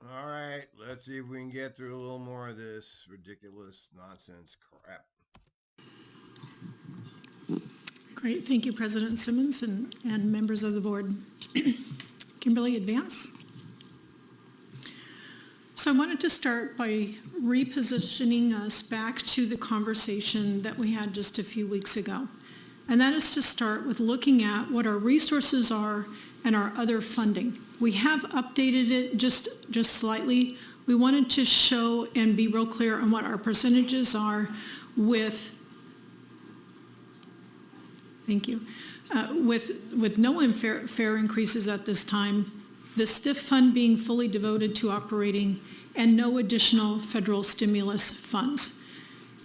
All right, let's see if we can get through a little more of this ridiculous nonsense crap. Great, thank you, President Simmons and members of the board. Kimberly, advance. So I wanted to start by repositioning us back to the conversation that we had just a few weeks ago. And that is to start with looking at what our resources are and our other funding. We have updated it just slightly. We wanted to show and be real clear on what our percentages are with, thank you, with no fare increases at this time, the STIF fund being fully devoted to operating, and no additional federal stimulus funds.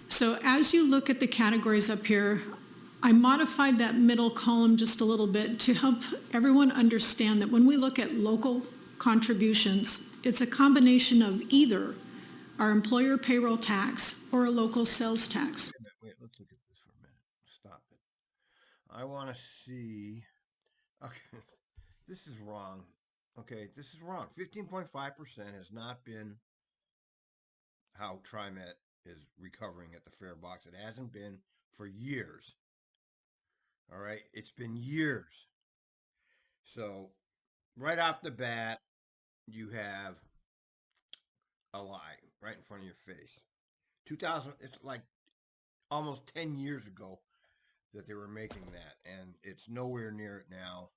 So as you look at the categories up here, I modified that middle column just a little bit to help everyone understand that when we look at local contributions, it's a combination of either our employer payroll tax or a local sales tax. Wait, let's look at this for a minute. Stop it. I want to see. Okay, this is wrong. Okay, this is wrong. 15.5% has not been how TriMet is recovering at the fare box. It hasn't been for years. All right, it's been years. So, right off the bat, you have a lie right in front of your face. 2000, it's like almost 10 years ago that they were making that, and it's nowhere near it now.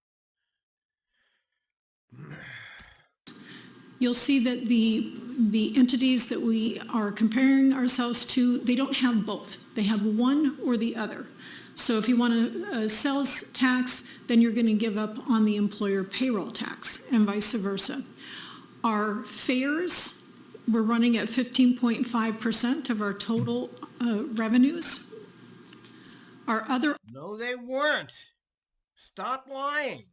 You'll see that the entities that we are comparing ourselves to, they don't have both. They have one or the other. So if you want a sales tax, then you're going to give up on the employer payroll tax and vice versa. Our fares, we're running at 15.5% of our total revenues. Our other... No, they weren't. Stop lying.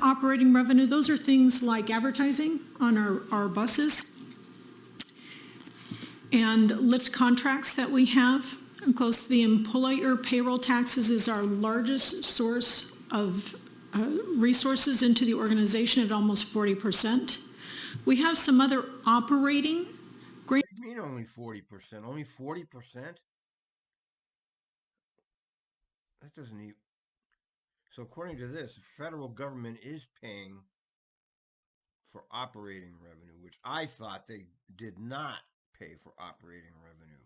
Operating revenue, those are things like advertising on our buses and lift contracts that we have. And close to the employer payroll taxes is our largest source of resources into the organization at almost 40%. We have some other operating. What do you mean only 40%? Only 40%? That doesn't even... So according to this, the federal government is paying for operating revenue, which I thought they did not pay for operating revenue.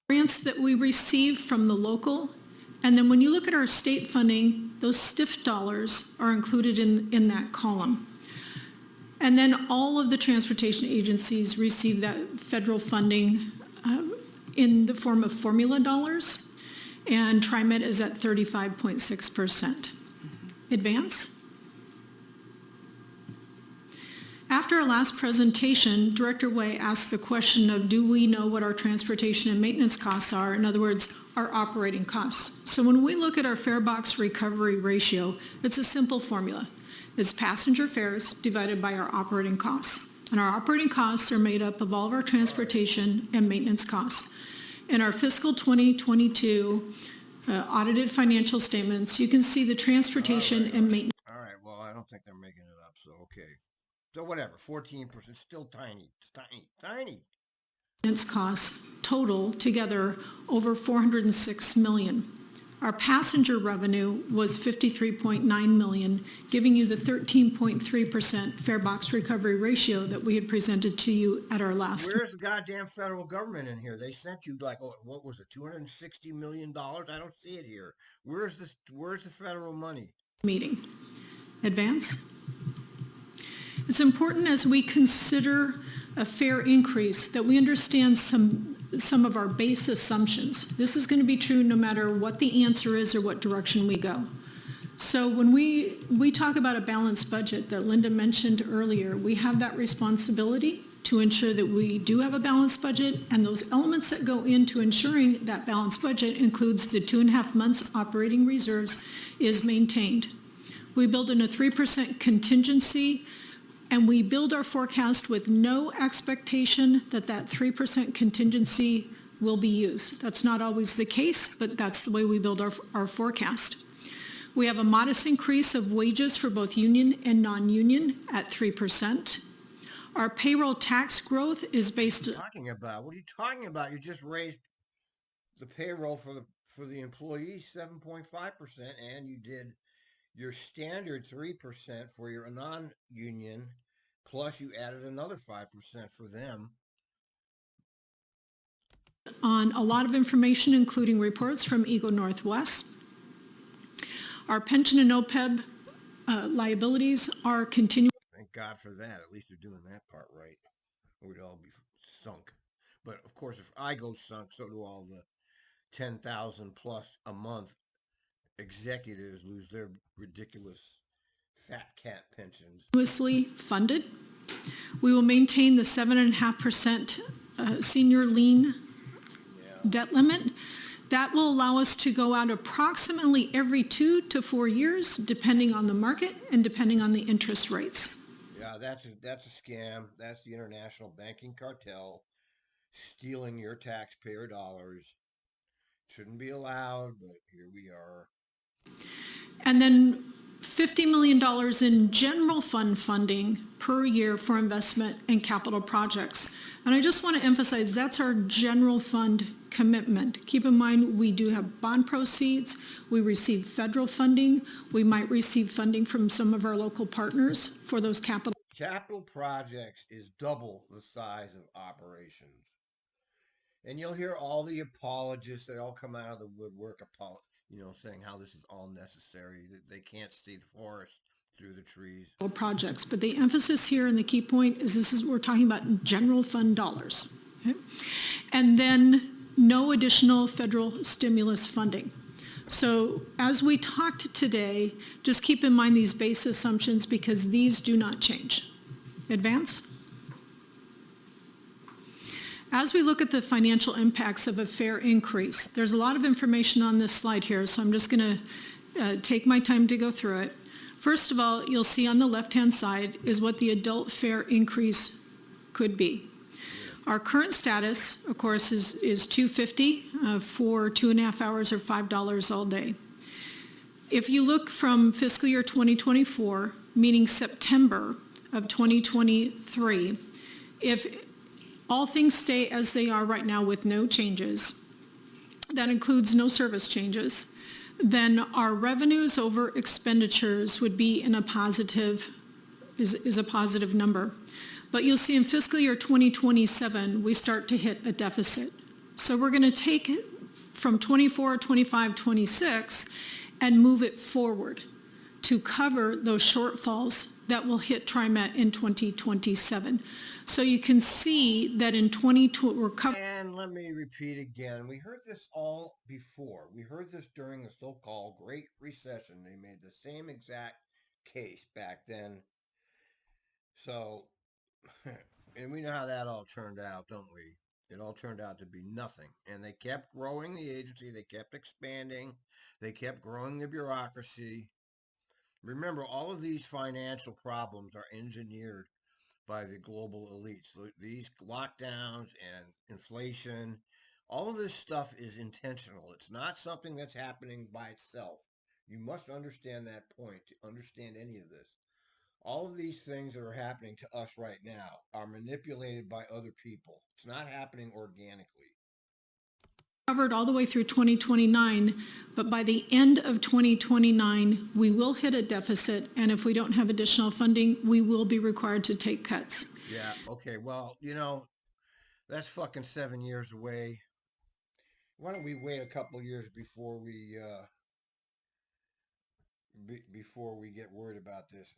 Grants that we receive from the local, and then when you look at our state funding, those STIF dollars are included in that column. And then all of the transportation agencies receive that federal funding in the form of formula dollars, and TriMet is at 35.6%. Advance. After our last presentation, Director Way asked the question of, do we know what our transportation and maintenance costs are? In other words, our operating costs. So when we look at our fare box recovery ratio, it's a simple formula. It's passenger fares divided by our operating costs. And our operating costs are made up of all of our transportation and maintenance costs. In our fiscal 2022 audited financial statements, you can see the transportation and maintenance. All right, well, I don't think they're making it up, so okay. So whatever, 14%, still tiny. It's tiny. Maintenance costs total together over $406 million. Our passenger revenue was $53.9 million, giving you the 13.3% fare box recovery ratio that we had presented to you at our last. Where's the goddamn federal government in here? They sent you like, what was it, $260 million? I don't see it here. Where's the federal money? Meeting. Advance. It's important as we consider a fare increase that we understand some of our base assumptions. This is going to be true no matter what the answer is or what direction we go. So when we talk about a balanced budget that Linda mentioned earlier, we have that responsibility to ensure that we do have a balanced budget, and those elements that go into ensuring that balanced budget includes the 2.5 months operating reserves is maintained. We build in a 3% contingency, and we build our forecast with no expectation that 3% contingency will be used. That's not always the case, but that's the way we build our forecast. We have a modest increase of wages for both union and non-union at 3%. Our payroll tax growth is based. Talking about? What are you talking about? You just raised the payroll for the employees 7.5%, and you did your standard 3% for your non-union, plus you added another 5% for them. On a lot of information, including reports from Eagle Northwest. Our pension and OPEB liabilities are continuing. Thank God for that. At least they're doing that part right. We'd all be sunk. But of course, if I go sunk, so do all the 10,000 plus a month executives lose their ridiculous fat cat pensions. Funded. We will maintain the 7.5% senior lien debt limit. That will allow us to go out approximately every 2 to 4 years, depending on the market and depending on the interest rates. Yeah, that's a scam. That's the international banking cartel stealing your taxpayer dollars. Shouldn't be allowed, but here we are. And then $50 million in general fund funding per year for investment and capital projects. And I just want to emphasize that's our general fund commitment. Keep in mind, we do have bond proceeds. We receive federal funding. We might receive funding from some of our local partners for those capital. Capital projects is double the size of operations. And you'll hear all the apologists, they all come out of the woodwork, saying how this is all necessary, that they can't see the forest through the trees. Projects, but the emphasis here and the key point is we're talking about general fund dollars. Okay? And then no additional federal stimulus funding. So as we talked today, just keep in mind these base assumptions because these do not change. Advance. As we look at the financial impacts of a fair increase, there's a lot of information on this slide here, so I'm just going to take my time to go through it. First of all, you'll see on the left-hand side is what the adult fare increase could be. Our current status, of course, is $2.50 for 2.5 hours or $5 all day. If you look from fiscal year 2024, meaning September of 2023, if all things stay as they are right now with no changes, that includes no service changes, then our revenues over expenditures would be in a positive, is a positive number. But you'll see in fiscal year 2027, we start to hit a deficit. So we're going to take it from 24, 25, 26 and move it forward to cover those shortfalls that will hit TriMet in 2027. So you can see that in 2020 we're covering. And let me repeat again, we heard this all before. We heard this during the so-called Great Recession. They made the same exact case back then. So, and we know how that all turned out, don't we? It all turned out to be nothing. And they kept growing the agency. They kept expanding. They kept growing the bureaucracy. Remember, all of these financial problems are engineered by the global elites. These lockdowns and inflation, all of this stuff is intentional. It's not something that's happening by itself. You must understand that point to understand any of this. All of these things that are happening to us right now are manipulated by other people. It's not happening organically. Covered all the way through 2029, but by the end of 2029, we will hit a deficit, and if we don't have additional funding, we will be required to take cuts. Yeah, okay, well, that's fucking 7 years away. Why don't we wait a couple years before we get worried about this?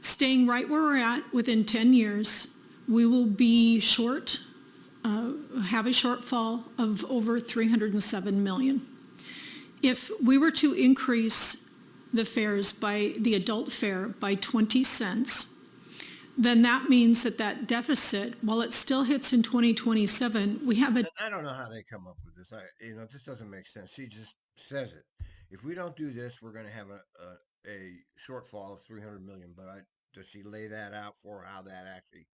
Staying right where we're at within 10 years, we will be short, have a shortfall of over $307 million. If we were to increase the fares by the adult fare by 20 cents, then that means that deficit, while it still hits in 2027, we have a... I don't know how they come up with this. This doesn't make sense. She just says it. If we don't do this, we're going to have a shortfall of $300 million. But does she lay that out for how that actually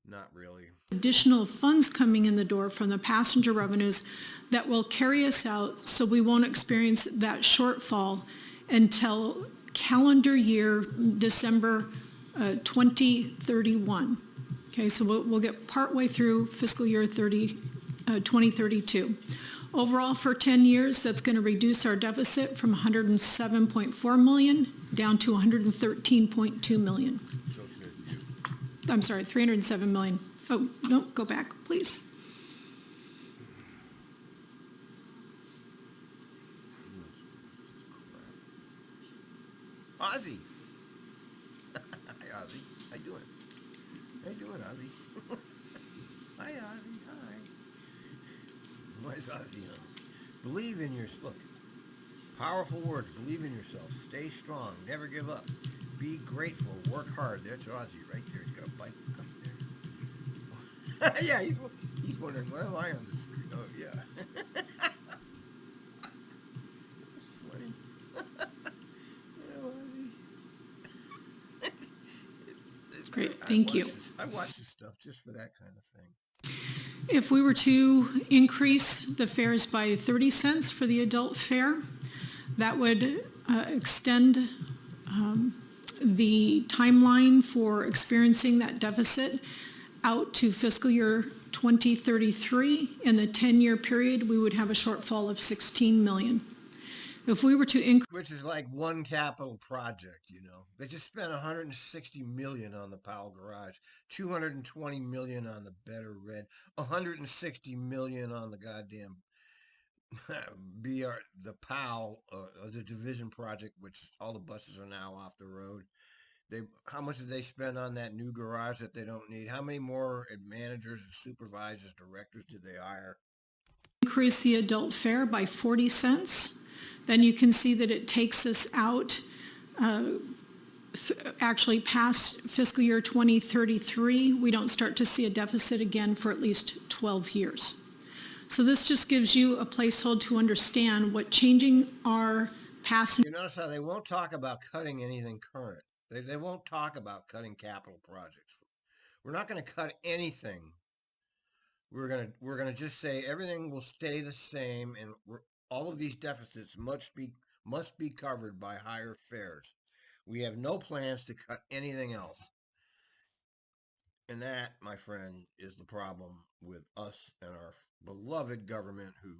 Not really. Additional funds coming in the door from the passenger revenues that will carry us out so we won't experience that shortfall until calendar year December 2031. Okay, so we'll get partway through fiscal year 2032. Overall, for 10 years, that's going to reduce our deficit from 107.4 million down to 113.2 million. So says you. I'm sorry, 307 million. Oh, no, go back, please. Ozzy. Hi, Ozzy. How you doing? How you doing, Ozzy? Hi, Ozzy. Hi. Why's Ozzy on? Believe in your look. Powerful words. Believe in yourself. Stay strong. Never give up. Be grateful. Work hard. That's Ozzy right there. He's got a bike up there. Yeah, he's wondering why am I on the screen? Oh yeah. That's funny. Ozzy. Great, thank you. I watch this stuff just for that kind of thing. If we were to increase the fares by 30 cents for the adult fare, that would extend the timeline for experiencing that deficit out to fiscal year 2033. In the 10-year period, we would have a shortfall of 16 million. If we were to increase, Which is like one capital project, you know. They just spent 160 million on the Powell Garage, 220 million on the Better Red, 160 million on the goddamn the Powell, the division project, which all the buses are now off the road. How much did they spend on that new garage that they don't need? How many more managers and supervisors, directors did they hire? increase the adult fare by 40 cents, then you can see that it takes us out actually past fiscal year 2033. We don't start to see a deficit again for at least 12 years. So this just gives you a placeholder to understand what changing our passenger. You notice how they won't talk about cutting anything current. They won't talk about cutting capital projects. We're not going to cut anything. We're gonna just say everything will stay the same, and all of these deficits must be covered by higher fares. We have no plans to cut anything else. And that, my friend, is the problem with us and our beloved government, who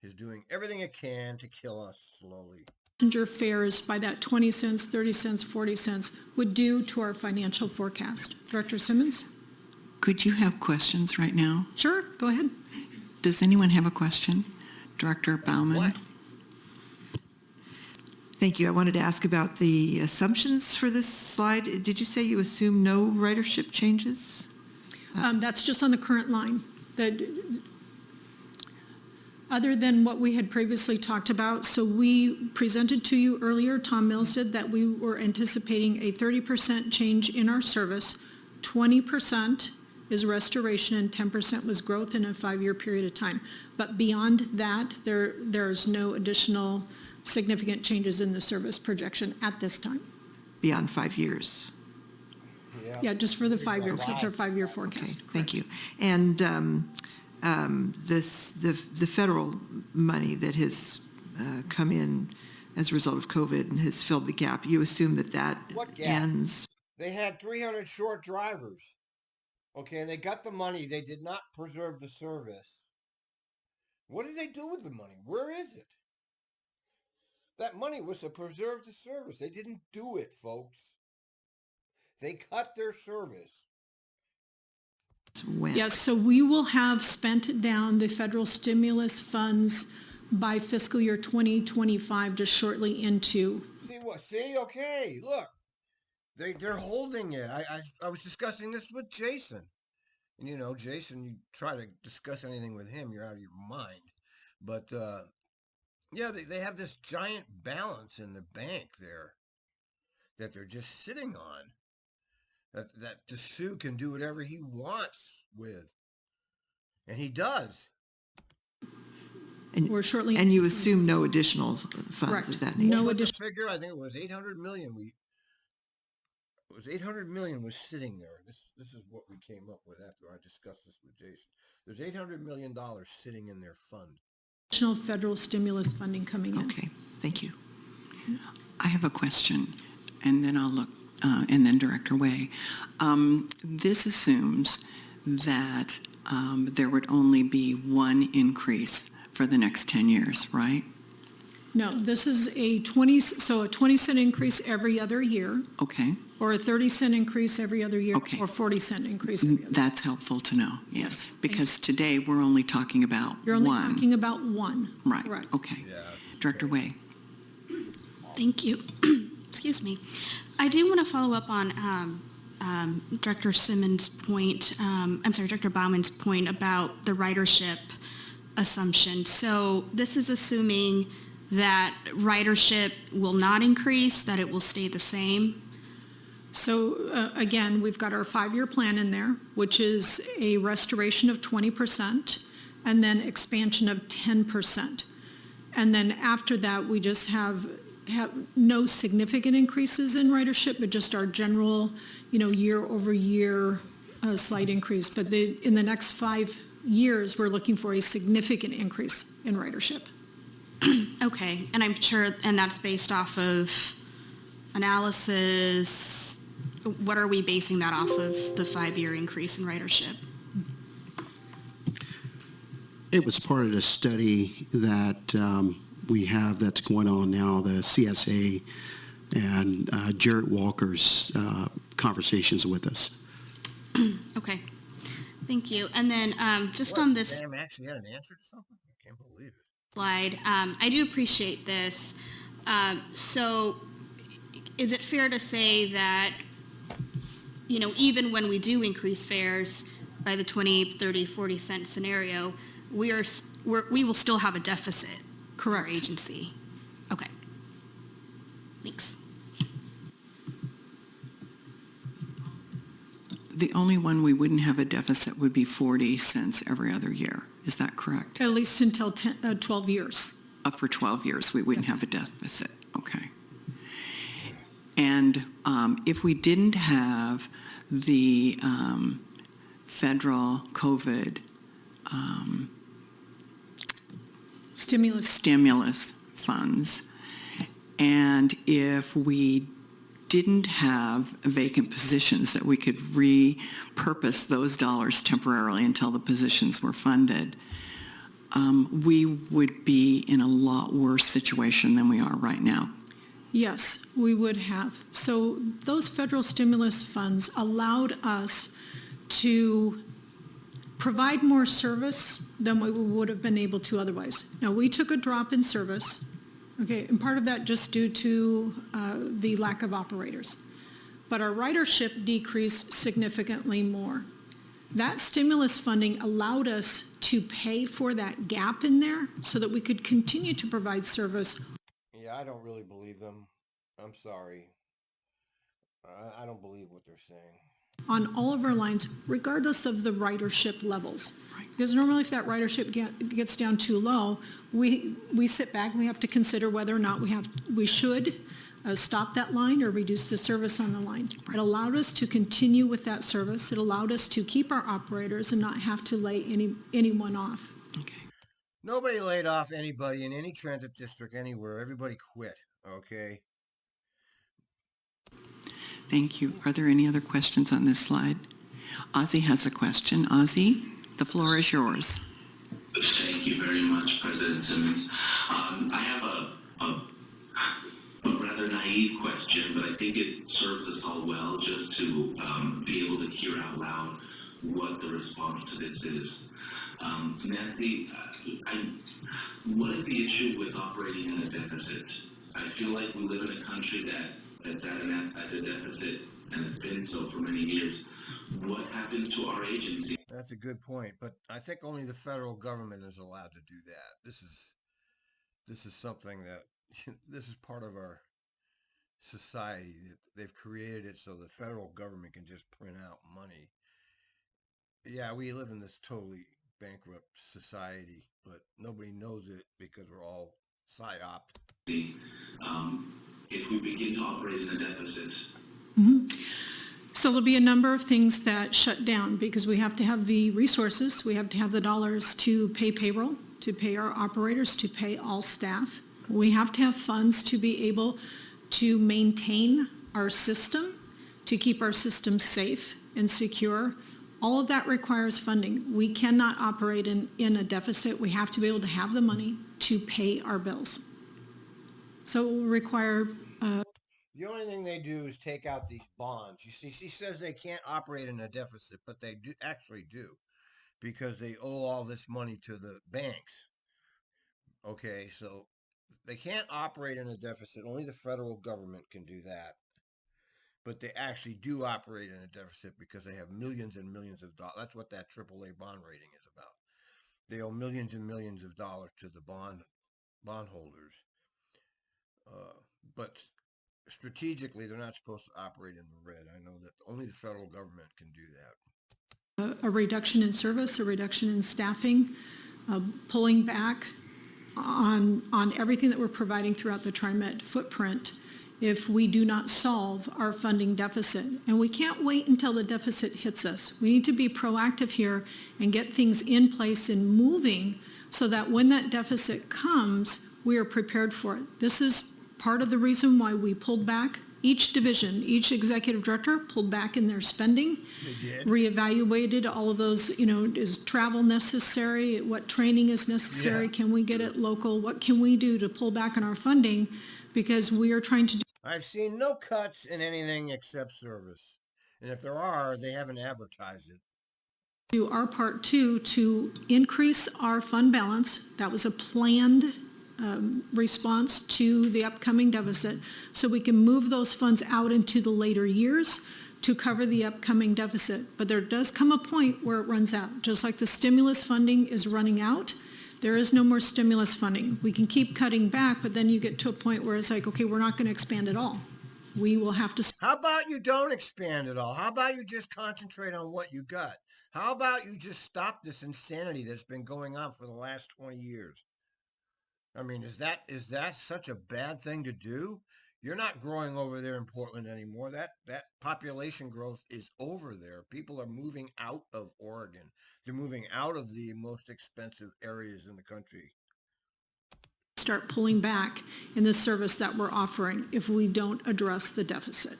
is doing everything it can to kill us slowly. Passenger fares by that 20 cents, 30 cents, 40 cents would do to our financial forecast. Director Simmons? Could you have questions right now? Sure, go ahead. Does anyone have a question? Director Bauman? What? Thank you. I wanted to ask about the assumptions for this slide. Did you say you assume no ridership changes? That's just on the current line. Other than what we had previously talked about, so we presented to you earlier, Tom Mills did, that we were anticipating a 30% change in our service, 20% is restoration, and 10% was growth in a 5-year period of time. But beyond that, there's no additional significant changes in the service projection at this time. Beyond 5 years? Yeah, just for the 5 years. That's our 5-year forecast. Okay, thank you. And the federal money that has come in as a result of COVID and has filled the gap, you assume that What gap? ends? They had 300 short drivers. Okay, they got the money. They did not preserve the service. What did they do with the money? Where is it? That money was to preserve the service. They didn't do it, folks. They cut their service. When? Yes, so we will have spent down the federal stimulus funds by fiscal year 2025, just shortly into. See what? See, okay, look. They're holding it. I was discussing this with Jason. And you know, Jason, you try to discuss anything with him, you're out of your mind. But yeah, they have this giant balance in the bank there that they're just sitting on. That Dessous can do whatever he wants with. And he does. And, We're shortly. and you assume no additional funds Correct. of that nature? No What was the additional. figure? I think it was 800 million. It was 800 million was sitting there. This is what we came up with after I discussed this with Jason. There's $800 million sitting in their fund. Additional federal stimulus funding coming in. Okay, thank you. I have a question, and then I'll look, and then Director Way. This assumes that there would only be one increase for the next 10 years, right? No, this is a 20-cent increase every other year, Okay, or a 30-cent increase every other year, Okay. or 40-cent increase every other. that's helpful to know, yes. Because today, we're only talking about You're only one. talking about one. Right, Correct. okay. Yeah. Director Way. Thank you. Excuse me. I do want to follow up on Director Simmons' point, Director Bauman's point about the ridership assumption. So this is assuming that ridership will not increase, that it will stay the same? So again, we've got our 5-year plan in there, which is a restoration of 20% and then expansion of 10%. And then after that, we just have no significant increases in ridership, but just our general, year over year slight increase. But in the next 5 years, we're looking for a significant increase in ridership. Okay, and I'm sure, and that's based off of analysis. What are we basing that off of, the 5-year increase in ridership? It was part of the study that we have that's going on now, the CSA and Jarrett Walker's conversations with us. Okay, thank you. And then just What, on this Sam actually had an answer to something? I can't believe it. slide, I do appreciate this. So is it fair to say that, even when we do increase fares by the 20, 30, 40 cent scenario, we will still have a deficit? Correct. For our agency? Okay. Thanks. The only one we wouldn't have a deficit would be 40 cents every other year. Is that correct? At least until 12 years. For 12 years, we wouldn't Yes. have a deficit. Okay. And if we didn't have the federal COVID stimulus funds, and if we didn't have vacant positions that we could repurpose those dollars temporarily until the positions were funded, we would be in a lot worse situation than we are right now. Yes, we would have. So those federal stimulus funds allowed us to provide more service than we would have been able to otherwise. Now, we took a drop in service, okay, and part of that just due to the lack of operators. But our ridership decreased significantly more. That stimulus funding allowed us to pay for that gap in there so that we could continue to provide service. Yeah, I don't really believe them. I'm sorry. I don't believe what they're saying. On all of our lines, regardless of the ridership levels. Because normally if that ridership gets down too low, we sit back and we have to consider whether or not we should stop that line or reduce the service on the line. It allowed us to continue with that service. It allowed us to keep our operators and not have to lay anyone off. Okay. Nobody laid off anybody in any transit district anywhere. Everybody quit, okay? Thank you. Are there any other questions on this slide? Ozzy has a question. Ozzy, the floor is yours. Thank you very much, President Simmons. I have a rather naive question, but I think it serves us all well just to be able to hear out loud what the response to this is. Nancy, what is the issue with operating in a deficit? I feel like we live in a country that's at a deficit, and it's been so for many years. What happened to our agency? That's a good point, but I think only the federal government is allowed to do that. This is something that this is part of our society. They've created it so the federal government can just print out money. Yeah, we live in this totally bankrupt society, but nobody knows it because we're all psyop. If we begin to operate in a deficit, So there'll be a number of things that shut down because we have to have the resources, we have to have the dollars to pay payroll, to pay our operators, to pay all staff. We have to have funds to be able to maintain our system, to keep our system safe and secure. All of that requires funding. We cannot operate in a deficit. We have to be able to have the money to pay our bills. So it will require The only thing they do is take out these bonds. You see, she says they can't operate in a deficit, but they do actually do because they owe all this money to the banks. Okay, so they can't operate in a deficit. Only the federal government can do that. But they actually do operate in a deficit because they have millions and millions of dollars. That's what that AAA bond rating is about. They owe millions and millions of dollars to the bondholders. But strategically, they're not supposed to operate in the red. I know that only the federal government can do that. a reduction in service, a reduction in staffing, pulling back on everything that we're providing throughout the TriMet footprint if we do not solve our funding deficit. And we can't wait until the deficit hits us. We need to be proactive here and get things in place and moving so that when that deficit comes, we are prepared for it. This is part of the reason why we pulled back. Each division, each executive director pulled back in their spending, reevaluated all of those, is travel necessary? What training is necessary? Yeah. Can we get it local? What can we do to pull back on our funding? Because we are trying to I've seen no cuts in anything except service. And if there are, they haven't advertised it. do our part too to increase our fund balance. That was a planned response to the upcoming deficit, so we can move those funds out into the later years to cover the upcoming deficit. But there does come a point where it runs out. Just like the stimulus funding is running out, there is no more stimulus funding. We can keep cutting back, but then you get to a point where it's like, okay, we're not going to expand at all. We will have to. How about you don't expand at all? How about you just concentrate on what you got? How about you just stop this insanity that's been going on for the last 20 years? I mean, is that such a bad thing to do? You're not growing over there in Portland anymore. That population growth is over there. People are moving out of Oregon. They're moving out of the most expensive areas in the country. Start pulling back in the service that we're offering if we don't address the deficit.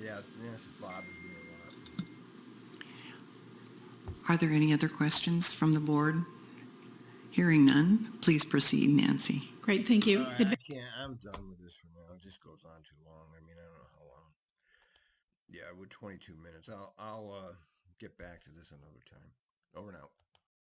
Yeah, this bothers me a lot. Are there any other questions from the board? Hearing none, please proceed, Nancy. Great, thank you. All right, I can't. I'm done with this for now. It just goes on too long. I mean, I don't know how long. Yeah, with 22 minutes. I'll get back to this another time. Over and out.